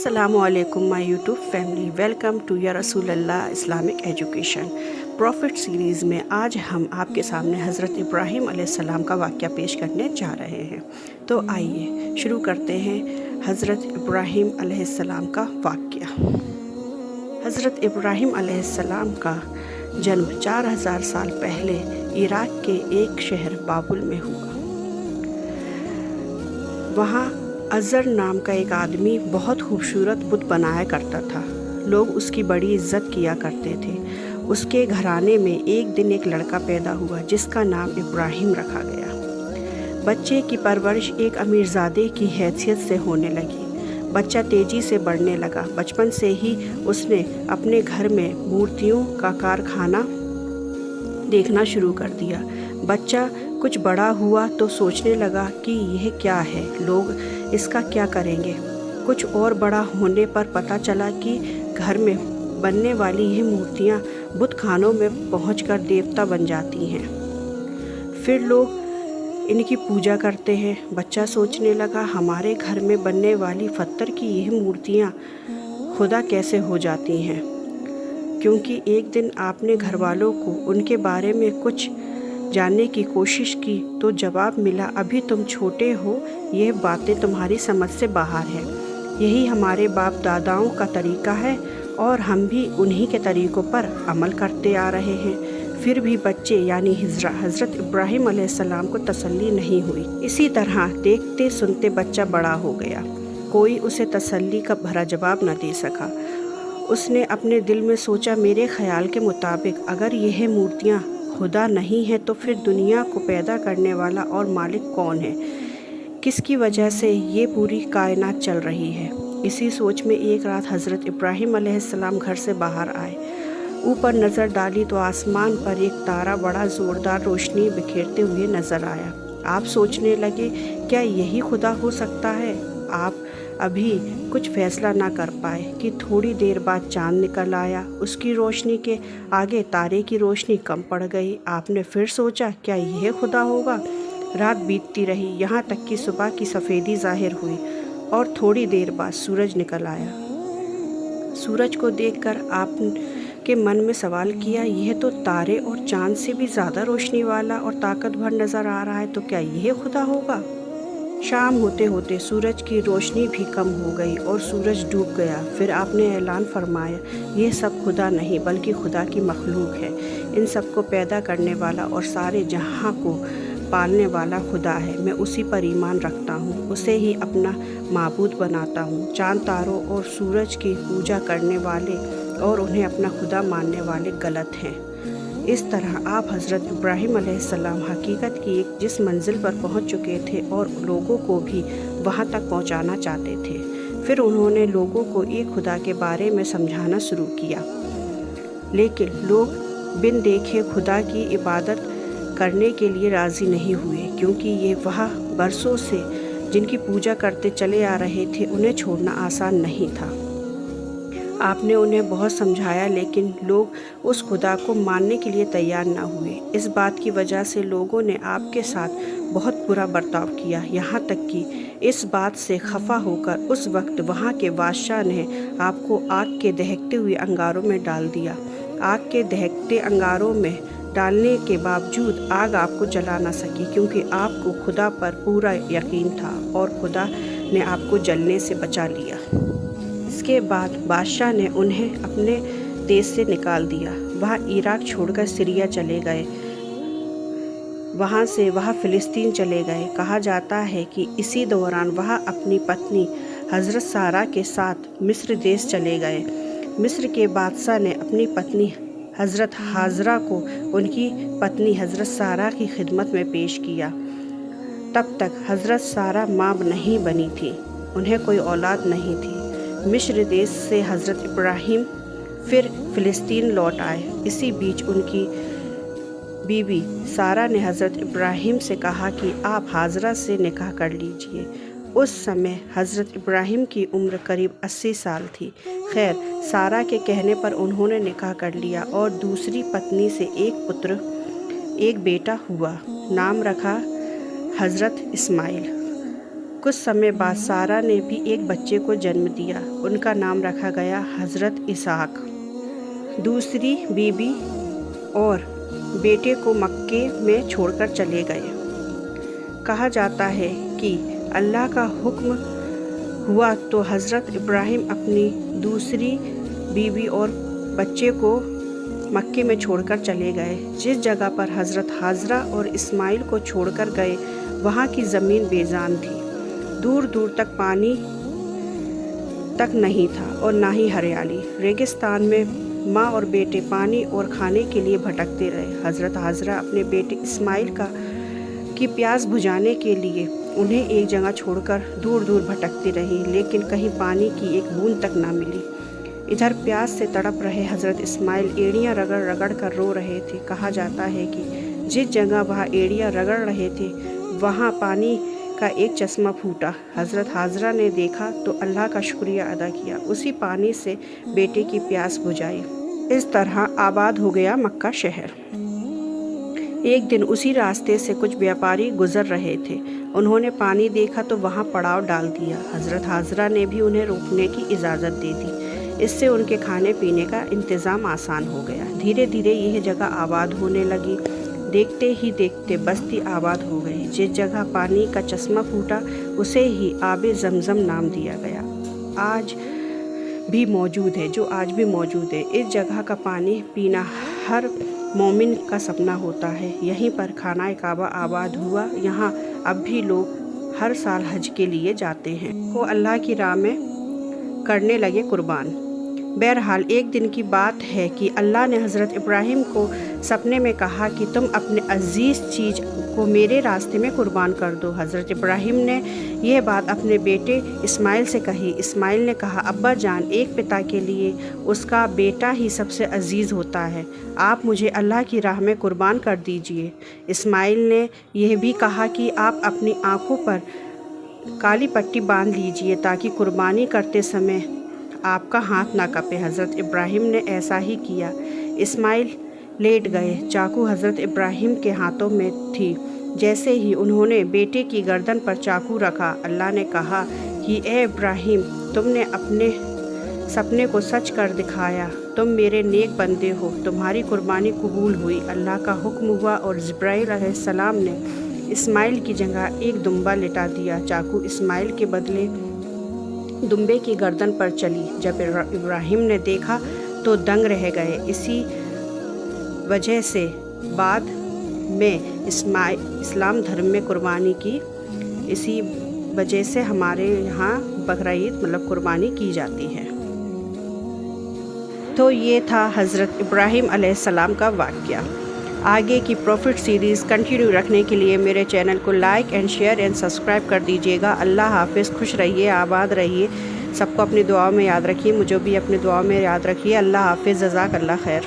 Assalamu alaikum my YouTube family, welcome to Ya Rasulullah Islamic Education profit series में आज हम आपके सामने हज़रत इब्राहीम अलैहिस्सलाम का वाक़या पेश करने जा रहे हैं। तो आइए शुरू करते हैं हज़रत इब्राहीम अलैहिस्सलाम का वाक़या। हज़रत इब्राहीम अलैहिस्सलाम का जन्म 4000 साल पहले इराक़ के एक शहर बाबुल में हुआ। वहाँ अज़र नाम का एक आदमी बहुत खूबसूरत बुत बनाया करता था। लोग उसकी बड़ी इज़्ज़त किया करते थे। उसके घराने में एक दिन एक लड़का पैदा हुआ जिसका नाम इब्राहीम रखा गया। बच्चे की परवरिश एक अमीरज़ादे की हैसियत से होने लगी। बच्चा तेज़ी से बढ़ने लगा। बचपन से ही उसने अपने घर में मूर्तियों का कारखाना देखना शुरू कर दिया। बच्चा कुछ बड़ा हुआ तो सोचने लगा कि यह क्या है, लोग इसका क्या करेंगे। कुछ और बड़ा होने पर पता चला कि घर में बनने वाली ये मूर्तियाँ बुत खानों में पहुंचकर देवता बन जाती हैं। फिर लोग इनकी पूजा करते हैं। बच्चा सोचने लगा हमारे घर में बनने वाली पत्थर की यह मूर्तियाँ खुदा कैसे हो जाती हैं, क्योंकि एक दिन आपने घर वालों को उनके बारे में कुछ जानने की कोशिश की तो जवाब मिला अभी तुम छोटे हो, यह बातें तुम्हारी समझ से बाहर है। यही हमारे बाप दादाओं का तरीका है और हम भी उन्हीं के तरीक़ों पर अमल करते आ रहे हैं। फिर भी बच्चे यानी हज़रत इब्राहीम अलैहिस्सलाम को तसल्ली नहीं हुई। इसी तरह देखते सुनते बच्चा बड़ा हो गया। कोई उसे तसल्ली का भरा जवाब न दे सका। उसने अपने दिल में सोचा मेरे ख़याल के मुताबिक अगर यह मूर्तियाँ खुदा नहीं है तो फिर दुनिया को पैदा करने वाला और मालिक कौन है, किसकी वजह से ये पूरी कायनात चल रही है। इसी सोच में एक रात हज़रत इब्राहीम अलैहिस्सलाम घर से बाहर आए। ऊपर नज़र डाली तो आसमान पर एक तारा बड़ा ज़ोरदार रोशनी बिखेरते हुए नज़र आया। आप सोचने लगे क्या यही खुदा हो सकता है। आप अभी कुछ फैसला ना कर पाए कि थोड़ी देर बाद चाँद निकल आया। उसकी रोशनी के आगे तारे की रोशनी कम पड़ गई। आपने फिर सोचा क्या यह खुदा होगा। रात बीतती रही, यहाँ तक कि सुबह की सफ़ेदी ज़ाहिर हुई और थोड़ी देर बाद सूरज निकल आया। सूरज को देखकर आपके मन में सवाल किया यह तो तारे और चाँद से भी ज़्यादा रोशनी वाला और ताकतवर नज़र आ रहा है, तो क्या यह खुदा होगा। शाम होते होते सूरज की रोशनी भी कम हो गई और सूरज डूब गया। फिर आपने ऐलान फरमाया यह सब खुदा नहीं बल्कि खुदा की मखलूक है। इन सब को पैदा करने वाला और सारे जहां को पालने वाला खुदा है। मैं उसी पर ईमान रखता हूँ, उसे ही अपना माबूद बनाता हूँ। चाँद तारों और सूरज की पूजा करने वाले और उन्हें अपना खुदा मानने वाले गलत हैं। इस तरह आप हज़रत इब्राहीम अलैहिस्सलाम हकीकत की एक जिस मंजिल पर पहुंच चुके थे और लोगों को भी वहां तक पहुंचाना चाहते थे। फिर उन्होंने लोगों को एक खुदा के बारे में समझाना शुरू किया, लेकिन लोग बिन देखे खुदा की इबादत करने के लिए राज़ी नहीं हुए, क्योंकि ये वह बरसों से जिनकी पूजा करते चले आ रहे थे उन्हें छोड़ना आसान नहीं था। आपने उन्हें बहुत समझाया लेकिन लोग उस खुदा को मानने के लिए तैयार न हुए। इस बात की वजह से लोगों ने आपके साथ बहुत बुरा बर्ताव किया, यहाँ तक कि इस बात से खफा होकर उस वक्त वहाँ के बादशाह ने आपको आग के दहकते हुए अंगारों में डाल दिया। आग के दहकते अंगारों में डालने के बावजूद आग आपको जला ना सकी, क्योंकि आपको खुदा पर पूरा यकीन था और खुदा ने आपको जलने से बचा लिया। इसके बाद बादशाह ने उन्हें अपने देश से निकाल दिया। वह इराक़ छोड़कर सीरिया चले गए। वहाँ से वह फ़िलिस्तीन चले गए। कहा जाता है कि इसी दौरान वह अपनी पत्नी हज़रत सारा के साथ मिस्र देश चले गए। मिस्र के बादशाह ने अपनी पत्नी हज़रत हाजरा को उनकी पत्नी हज़रत सारा की खिदमत में पेश किया। तब तक हज़रत सारा माँ नहीं बनी थी, उन्हें कोई औलाद नहीं थी। मिस्र देश से हज़रत इब्राहीम फिर फ़िलिस्तीन लौट आए। इसी बीच उनकी बीवी सारा ने हज़रत इब्राहीम से कहा कि आप हाजरा से निकाह कर लीजिए। उस समय हज़रत इब्राहीम की उम्र करीब 80 साल थी। खैर, सारा के कहने पर उन्होंने निकाह कर लिया और दूसरी पत्नी से एक बेटा हुआ। नाम रखा हज़रत इस्माइल। कुछ समय बाद सारा ने भी एक बच्चे को जन्म दिया। उनका नाम रखा गया हज़रत इसहाक। दूसरी बीबी और बेटे को मक्के में छोड़कर चले गए। कहा जाता है कि अल्लाह का हुक्म हुआ तो हज़रत इब्राहिम अपनी दूसरी बीवी और बच्चे को मक्के में छोड़कर चले गए। जिस जगह पर हज़रत हाजरा और इस्माइल को छोड़कर गए वहाँ की ज़मीन बेजान थी। दूर दूर तक पानी तक नहीं था और ना ही हरियाली। रेगिस्तान में माँ और बेटे पानी और खाने के लिए भटकते रहे। हज़रत हाजरा अपने बेटे इस्माइल की प्यास बुझाने के लिए उन्हें एक जगह छोड़कर दूर दूर भटकती रही, लेकिन कहीं पानी की एक बूंद तक ना मिली। इधर प्यास से तड़प रहे हज़रत इस्माइल एड़ियाँ रगड़ रगड़ कर रो रहे थे। कहा जाता है कि जिस जगह वह एड़ियाँ रगड़ रहे थे वहाँ पानी का एक चश्मा फूटा। हज़रत हाजरा ने देखा तो अल्लाह का शुक्रिया अदा किया, उसी पानी से बेटे की प्यास बुझाई। इस तरह आबाद हो गया मक्का शहर। एक दिन उसी रास्ते से कुछ व्यापारी गुजर रहे थे। उन्होंने पानी देखा तो वहाँ पड़ाव डाल दिया। हज़रत हाजरा ने भी उन्हें रोकने की इजाज़त दे दी। इससे उनके खाने पीने का इंतज़ाम आसान हो गया। धीरे धीरे यह जगह आबाद होने लगी। देखते ही देखते बस्ती आबाद हो गई। जिस जगह पानी का चश्मा फूटा उसे ही आबे ज़मज़म नाम दिया गया। आज भी मौजूद है, जो आज भी मौजूद है। इस जगह का पानी पीना हर मोमिन का सपना होता है। यहीं पर खाना काबा आबाद हुआ। यहाँ अब भी लोग हर साल हज के लिए जाते हैं, को अल्लाह की राह में करने लगे कुर्बान। बहरहाल एक दिन की बात है कि अल्लाह ने हज़रत इब्राहिम को सपने में कहा कि तुम अपने अजीज़ चीज़ को मेरे रास्ते में कुर्बान कर दो। हज़रत इब्राहिम ने यह बात अपने बेटे इस्माइल से कही। इस्माइल ने कहा, अब्बा जान, एक पिता के लिए उसका बेटा ही सबसे अजीज़ होता है। आप मुझे अल्लाह की राह में कुर्बान कर दीजिए। इस्माइल ने यह भी कहा कि आप अपनी आँखों पर काली पट्टी बांध लीजिए ताकि कुर्बानी करते समय आपका हाथ ना कपे। हज़रत इब्राहिम ने ऐसा ही किया। इस्माइल लेट गए। चाकू हज़रत इब्राहिम के हाथों में थी। जैसे ही उन्होंने बेटे की गर्दन पर चाकू रखा, अल्लाह ने कहा कि ए इब्राहिम, तुमने अपने सपने को सच कर दिखाया। तुम मेरे नेक बंदे हो। तुम्हारी कुर्बानी कबूल हुई। अल्लाह का हुक्म हुआ और जिब्राइल अलैहिस्सलाम ने इस्माइल की जगह एक दुम्बा लिटा दिया। चाकू इस्माइल के बदले दुम्बे की गर्दन पर चली। जब इब्राहिम ने देखा तो दंग रह गए। इसी वजह से बाद में इस्लाम धर्म में कुर्बानी की, इसी वजह से हमारे यहाँ बकरीद मतलब कुर्बानी की जाती है। तो ये था हज़रत इब्राहिम अलैहिस्सलाम का वाक़या। आगे की प्रॉफिट सीरीज़ कंटिन्यू रखने के लिए मेरे चैनल को like and share and subscribe कर दीजिएगा। अल्लाह हाफ़िज़। खुश रहिए, आबाद रहिए। सबको अपनी दुआओं में याद रखिए, मुझे भी अपनी दुआओं में याद रखिए। अल्लाह हाफ़िज़। जज़ाकल्लाह खैर।